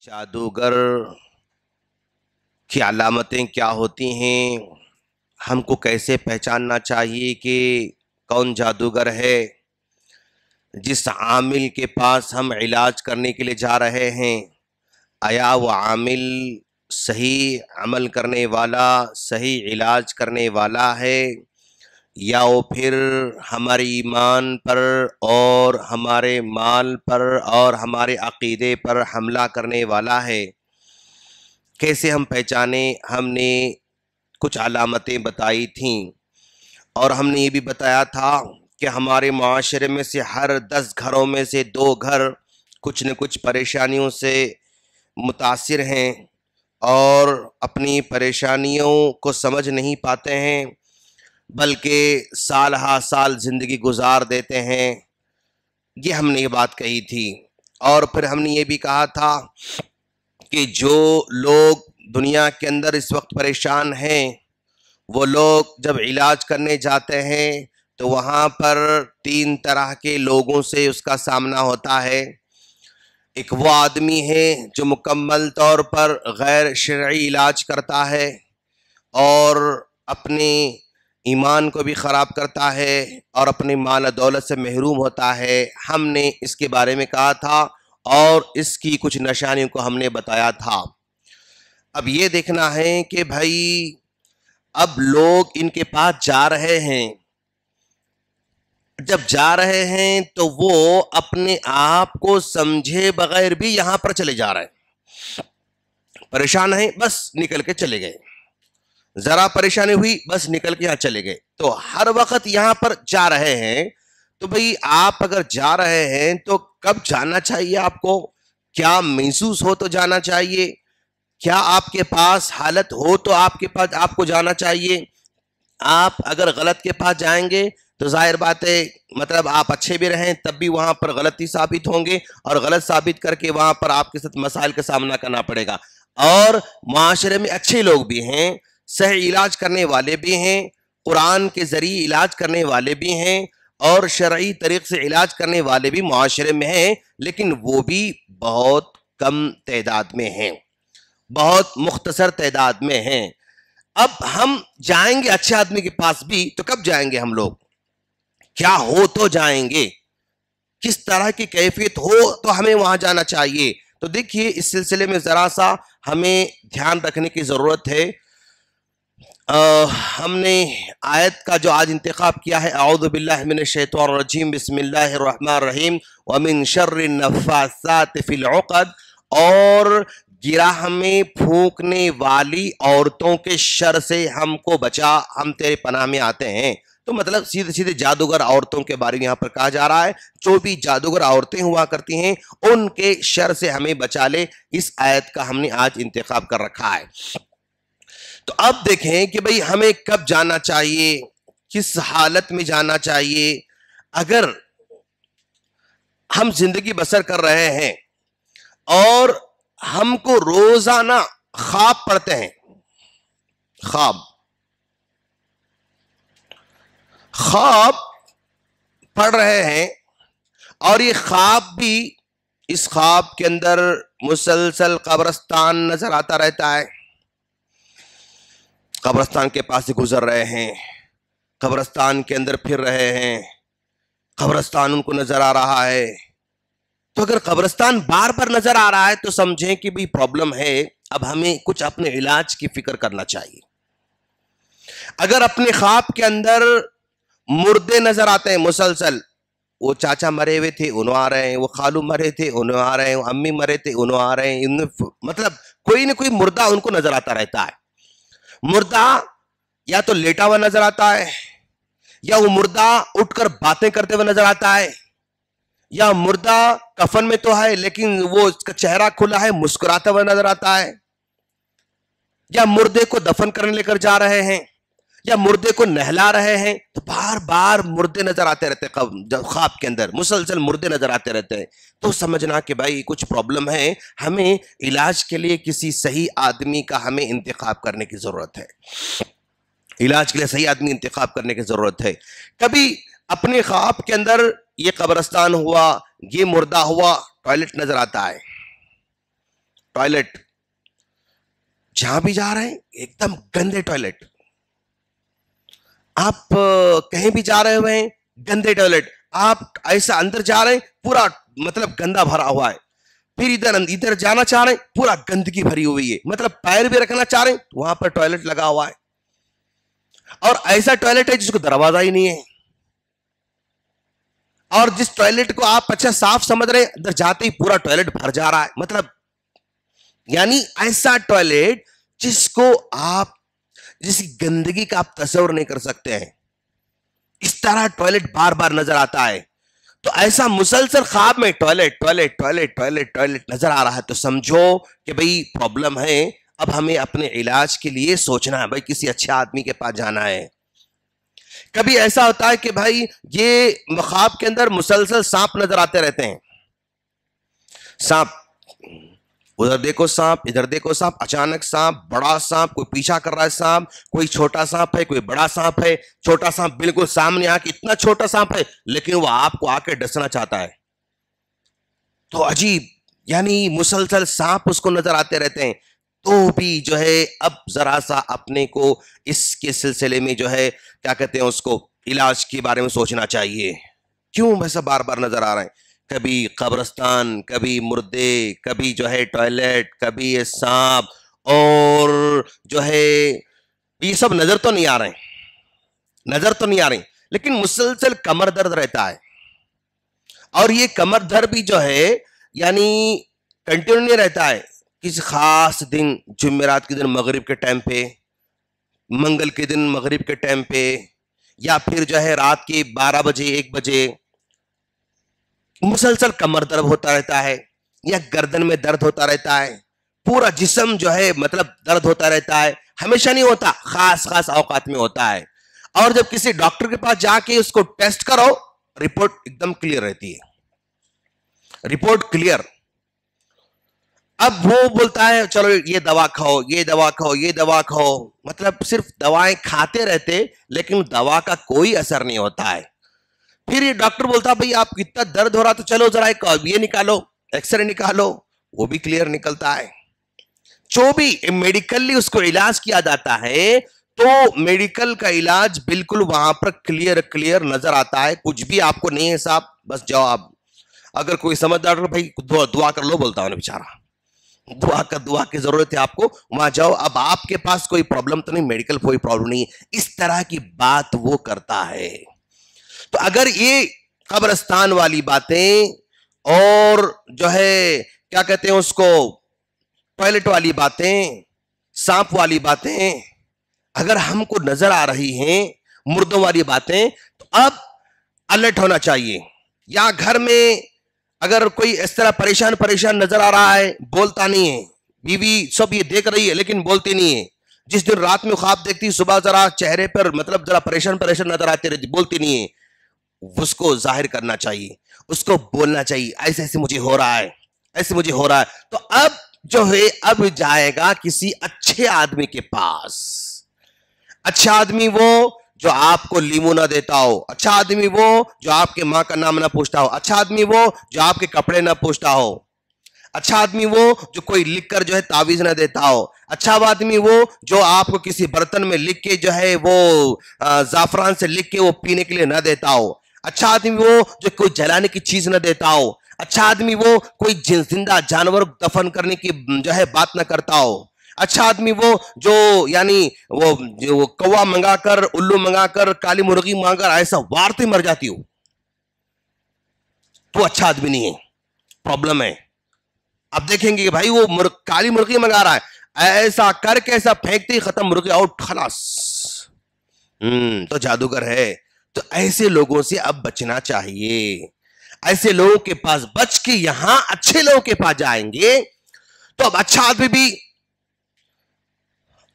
जादूगर की अलामतें क्या होती हैं, हमको कैसे पहचानना चाहिए कि कौन जादूगर है। जिस आमिल के पास हम इलाज करने के लिए जा रहे हैं, आया वो आमिल सही अमल करने वाला, सही इलाज करने वाला है, या वो फिर हमारे ईमान पर और हमारे माल पर और हमारे अकीदे पर हमला करने वाला है। कैसे हम पहचाने? हमने कुछ अलामतें बताई थीं और हमने ये भी बताया था कि हमारे माशरे में से हर 10 घरों में से 2 घर कुछ न कुछ परेशानियों से मुतासिर हैं और अपनी परेशानियों को समझ नहीं पाते हैं, बल्कि साल हा साल ज़िंदगी गुजार देते हैं। ये हमने ये बात कही थी। और फिर हमने ये भी कहा था कि जो लोग दुनिया के अंदर इस वक्त परेशान हैं, वो लोग जब इलाज करने जाते हैं तो वहाँ पर 3 तरह के लोगों से उसका सामना होता है। एक वो आदमी है जो मुकम्मल तौर पर गैर शरई इलाज करता है और अपने ईमान को भी ख़राब करता है और अपनी माल दौलत से महरूम होता है। हमने इसके बारे में कहा था और इसकी कुछ निशानियों को हमने बताया था। अब ये देखना है कि भाई अब लोग इनके पास जा रहे हैं, जब जा रहे हैं तो वो अपने आप को समझे बगैर भी यहां पर चले जा रहे हैं। परेशान हैं, बस निकल के चले गए। जरा परेशानी हुई, बस निकल के यहां चले गए। तो हर वक्त यहां पर जा रहे हैं। तो भाई आप अगर जा रहे हैं तो कब जाना चाहिए आपको? क्या महसूस हो तो जाना चाहिए? क्या आपके पास हालत हो तो आपके पास आपको जाना चाहिए? आप अगर गलत के पास जाएंगे तो जाहिर बात है, मतलब आप अच्छे भी रहें तब भी वहां पर गलती साबित होंगे और गलत साबित करके वहां पर आपके साथ मसाइल का सामना करना पड़ेगा। और माशरे में अच्छे लोग भी हैं, सही इलाज करने वाले भी हैं, कुरान के जरिए इलाज करने वाले भी हैं और शरई तरीक़े से इलाज करने वाले भी माशरे में हैं, लेकिन वो भी बहुत कम तादाद में हैं, बहुत मुख्तसर तादाद में हैं। अब हम जाएंगे अच्छे आदमी के पास भी तो कब जाएंगे हम लोग? क्या हो तो जाएंगे, किस तरह की कैफियत हो तो हमें वहां जाना चाहिए। तो देखिए, इस सिलसिले में जरा सा हमें ध्यान रखने की जरूरत है। हमने आयत का जो आज इंतखाब किया है, औज़ु बिल्लाहि मिनश शैतानिर रजीम, बिस्मिल्लाहिर रहमानिर रहीम, व मिन शर्रिन नफ्फासाति फिल उक़द, और गिराह में फूंकने वाली औरतों के शर से हमको बचा, हम तेरे पनाह में आते हैं। तो मतलब सीधे सीधे जादूगर औरतों के बारे में यहाँ पर कहा जा रहा है। जो भी जादूगर औरतें हुआ करती हैं उनके शर से हमें बचा ले, इस आयत का हमने आज इंतखाब कर रखा है। तो अब देखें कि भाई हमें कब जाना चाहिए, किस हालत में जाना चाहिए। अगर हम जिंदगी बसर कर रहे हैं और हमको रोजाना ख्वाब पड़ते हैं, ख्वाब पढ़ रहे हैं, और ये ख्वाब भी, इस ख्वाब के अंदर मुसलसल कब्रिस्तान नजर आता रहता है। कब्रिस्तान के पास से गुजर रहे हैं, कब्रिस्तान के अंदर फिर रहे हैं, कब्रिस्तान उनको नजर आ रहा है। तो अगर कब्रिस्तान बार बार नजर आ रहा है तो समझें कि भाई प्रॉब्लम है, अब हमें कुछ अपने इलाज की फिक्र करना चाहिए। अगर अपने ख्वाब के अंदर मुर्दे नजर आते हैं मुसलसल, वो चाचा मरे हुए थे उन्हों आ रहे हैं, वो खालू मरे थे उन्हों आ रहे हैं, वो अम्मी मरे थे उन्हों आ रहे हैं, मतलब कोई ना कोई मुर्दा उनको नजर आता रहता है। मुर्दा या तो लेटा हुआ नजर आता है, या वो मुर्दा उठकर बातें करते हुए नजर आता है, या मुर्दा कफन में तो है लेकिन वो उसका चेहरा खुला है, मुस्कुराता हुआ नजर आता है, या मुर्दे को दफन करने लेकर जा रहे हैं, या मुर्दे को नहला रहे हैं। तो बार बार मुर्दे नजर आते रहते हैं, ख्वाब के अंदर मुसलसल मुर्दे नजर आते रहते हैं। तो समझना कि भाई कुछ प्रॉब्लम है, हमें इलाज के लिए किसी सही आदमी का हमें इंतखाब करने की जरूरत है। इलाज के लिए सही आदमी इंतखाब करने की जरूरत है। कभी अपने ख्वाब के अंदर ये कब्रिस्तान हुआ, ये मुर्दा हुआ, टॉयलेट नजर आता है, टॉयलेट, जहां भी जा रहे हैं एकदम गंदे टॉयलेट। आप कहीं भी जा रहे हुए हैं, गंदे टॉयलेट। आप ऐसा अंदर जा रहे हैं, पूरा मतलब गंदा भरा हुआ है। फिर इधर इधर जाना चाह रहे हैं, पूरा गंदगी भरी हुई है। मतलब पैर भी रखना चाह रहे हैं, वहां पर टॉयलेट लगा हुआ है। और ऐसा टॉयलेट है जिसको दरवाजा ही नहीं है। और जिस टॉयलेट को आप अच्छा साफ समझ रहे हैं, अंदर जाते ही पूरा टॉयलेट भर जा रहा है। मतलब यानी ऐसा टॉयलेट जिसको आप, जिसकी गंदगी का आप तस्वीर नहीं कर सकते हैं, इस तरह टॉयलेट बार बार नजर आता है। तो ऐसा मुसलसल ख्वाब में toilet toilet toilet toilet toilet नजर आ रहा है, तो समझो कि भाई प्रॉब्लम है। अब हमें अपने इलाज के लिए सोचना है, भाई किसी अच्छे आदमी के पास जाना है। कभी ऐसा होता है कि भाई ये ख्वाब के अंदर मुसलसल सांप नजर आते रहते हैं। सांप, उधर देखो सांप, इधर देखो सांप, अचानक सांप, बड़ा सांप, कोई पीछा कर रहा है सांप, कोई छोटा सांप है, कोई बड़ा सांप है। छोटा सांप बिल्कुल सामने आके, इतना छोटा सांप है लेकिन वो आपको आके डसना चाहता है। तो अजीब, यानी मुसलसल सांप उसको नजर आते रहते हैं। तो भी जो है अब जरा सा अपने को इसके सिलसिले में जो है क्या कहते हैं उसको, इलाज के बारे में सोचना चाहिए। क्यों वैसा बार बार नजर आ रहा है? कभी कब्रिस्तान, कभी मुर्दे, कभी जो है टॉयलेट, कभी ये सांप, और जो है ये सब नजर तो नहीं आ रहे, नजर तो नहीं आ रहे, लेकिन मुसलसल कमर दर्द रहता है। और ये कमर दर्द भी जो है यानी कंटिन्यू नहीं रहता है। किसी खास दिन, जुमेरात के दिन मगरिब के टाइम पे, मंगल के दिन मगरिब के टाइम पे, या फिर जो है रात के 12 बजे 1 बजे मुसलसल कमर दर्द होता रहता है, या गर्दन में दर्द होता रहता है। पूरा जिस्म जो है मतलब दर्द होता रहता है। हमेशा नहीं होता, खास खास औकात में होता है। और जब किसी डॉक्टर के पास जाके उसको टेस्ट करो, रिपोर्ट एकदम क्लियर रहती है, रिपोर्ट क्लियर। अब वो बोलता है चलो ये दवा खाओ, ये दवा खाओ, ये दवा खाओ। मतलब सिर्फ दवाएं खाते रहते, लेकिन दवा का कोई असर नहीं होता है। फिर ये डॉक्टर बोलता है भाई आप कितना दर्द हो रहा, तो चलो जरा एक ये निकालो, एक्सरे निकालो, वो भी क्लियर निकलता है। जो भी मेडिकली उसको इलाज किया जाता है, तो मेडिकल का इलाज बिल्कुल वहां पर क्लियर क्लियर नजर आता है। कुछ भी आपको नहीं है साहब, बस जाओ आप। अगर कोई समझदार भाई दुआ कर लो, बोलता हूं ना बेचारा, दुआ की जरूरत है आपको, वहां जाओ। अब आपके पास कोई प्रॉब्लम तो नहीं, मेडिकल कोई प्रॉब्लम नहीं, इस तरह की बात वो करता है। तो अगर ये कब्रिस्तान वाली बातें और जो है क्या कहते हैं उसको, टॉयलेट वाली बातें, सांप वाली बातें अगर हमको नजर आ रही हैं, मुर्दों वाली बातें, तो अब अलर्ट होना चाहिए। या घर में अगर कोई इस तरह परेशान परेशान नजर आ रहा है, बोलता नहीं है, बीवी सब ये देख रही है लेकिन बोलती नहीं है। जिस दिन रात में ख्वाब देखती, सुबह जरा चेहरे पर मतलब जरा परेशान परेशान नजर आती रहती, बोलती नहीं है, उसको जाहिर करना चाहिए, उसको बोलना चाहिए ऐसे ऐसे मुझे हो रहा है, ऐसे मुझे हो रहा है। तो अब जो है अब जाएगा किसी अच्छे आदमी के पास। अच्छा आदमी वो जो आपको लीमू ना देता हो, अच्छा आदमी वो जो आपके मां का नाम ना पूछता हो, अच्छा आदमी वो जो आपके कपड़े ना पूछता हो, अच्छा आदमी वो जो कोई लिखकर जो है तावीज ना देता हो, अच्छा आदमी वो जो आपको किसी बर्तन में लिख के जो है वो जाफरान से लिख के वो पीने के लिए ना देता हो, अच्छा आदमी वो जो कोई जलाने की चीज ना देता हो, अच्छा आदमी वो कोई जिंदा जानवर दफन करने की जो है बात ना करता हो, अच्छा आदमी वो जो यानी वो कौवा मंगाकर, उल्लू मंगाकर, काली मुर्गी मंगाकर ऐसा वारते मर जाती हो, तो अच्छा आदमी नहीं है, प्रॉब्लम है। अब देखेंगे कि भाई वो काली मुर्गी मंगा रहा है, ऐसा करके ऐसा फेंकते ही खत्म, मुर्गी आउट, खलास, तो जादूगर है। तो ऐसे लोगों से अब बचना चाहिए। ऐसे लोगों के पास बच के यहां अच्छे लोगों के पास जाएंगे, तो अब अच्छा आदमी भी,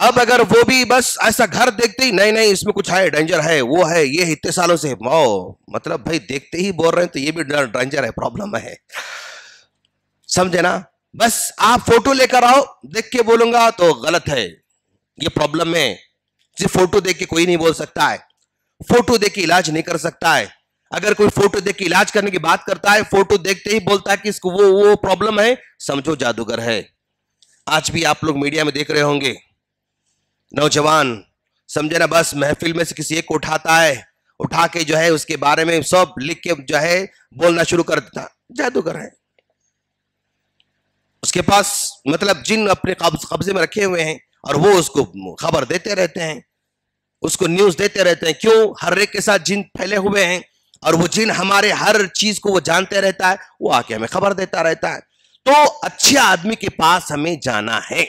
अब अगर वो भी बस ऐसा घर देखते ही नहीं नहीं इसमें कुछ है, डेंजर है, वो है, ये इतने सालों से, मतलब भाई देखते ही बोल रहे हैं तो ये भी डेंजर है, प्रॉब्लम है, समझे ना। बस आप फोटो लेकर आओ, देख के बोलूंगा तो गलत है, ये प्रॉब्लम है। सिर्फ फोटो देख के कोई नहीं बोल सकता है, फोटो देख के इलाज नहीं कर सकता है। अगर कोई फोटो देख के इलाज करने की बात करता है, फोटो देखते ही बोलता है कि इसको वो प्रॉब्लम है, समझो जादूगर है। आज भी आप लोग मीडिया में देख रहे होंगे, नौजवान समझे ना, बस महफिल में से किसी एक को उठाता है, उठा के जो है उसके बारे में सब लिख के जो है बोलना शुरू कर देता, जादूगर है, उसके पास मतलब जिन अपने कब्जे में रखे हुए हैं और वो उसको खबर देते रहते हैं, उसको न्यूज देते रहते हैं। क्यों? हर एक के साथ जिन फैले हुए हैं और वो जिन हमारे हर चीज को वो जानते रहता है, वो आके हमें खबर देता रहता है। तो अच्छे आदमी के पास हमें जाना है।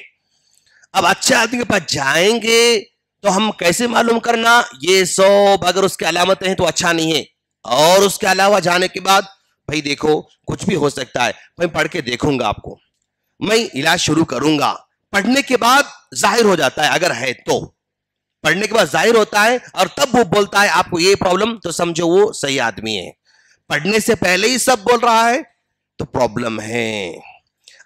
अब अच्छे आदमी के पास जाएंगे तो हम कैसे मालूम करना ये सब अगर उसकी अलामतें हैं तो अच्छा नहीं है। और उसके अलावा जाने के बाद भाई देखो कुछ भी हो सकता है, मैं पढ़ के देखूंगा, आपको मैं इलाज शुरू करूंगा। पढ़ने के बाद जाहिर हो जाता है, अगर है तो पढ़ने के बाद जाहिर होता है और तब वो बोलता है आपको ये प्रॉब्लम, तो समझो वो सही आदमी है। पढ़ने से पहले ही सब बोल रहा है तो प्रॉब्लम है।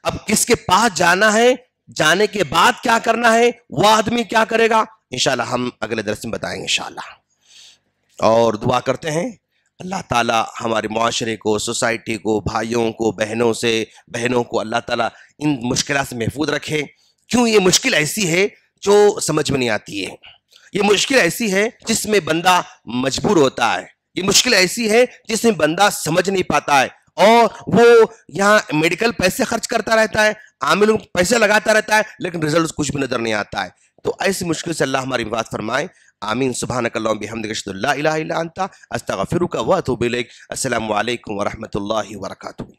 अब किसके पास जाना है, जाने के बाद क्या करना है, वह आदमी क्या करेगा, इंशाल्लाह हम अगले दर्स में बताएंगे इंशाल्लाह। और दुआ करते हैं अल्लाह ताला हमारे मुआशरे को, सोसाइटी को, भाइयों को, बहनों को अल्लाह ताला इन मुश्किलात से महफूज रखे। क्यों? ये मुश्किल ऐसी है जो समझ में नहीं आती है, ये मुश्किल ऐसी है जिसमें बंदा मजबूर होता है, ये मुश्किल ऐसी है जिसमें बंदा समझ नहीं पाता है और वो यहाँ मेडिकल पैसे खर्च करता रहता है, आमिलों पैसे लगाता रहता है, लेकिन रिजल्ट कुछ भी नजर नहीं आता है। तो ऐसी मुश्किल से अल्लाह हमारी मदद फरमाए। आमीन। सुब्हानकल्लाहुम्मा बिहम्दिका अशहदु अल्ला इलाहा इल्ला अंता अस्तगफिरुका व अतूबु इलैक। अस्सलामु अलैकुम व रहमतुल्लाहि व बरकातुहू।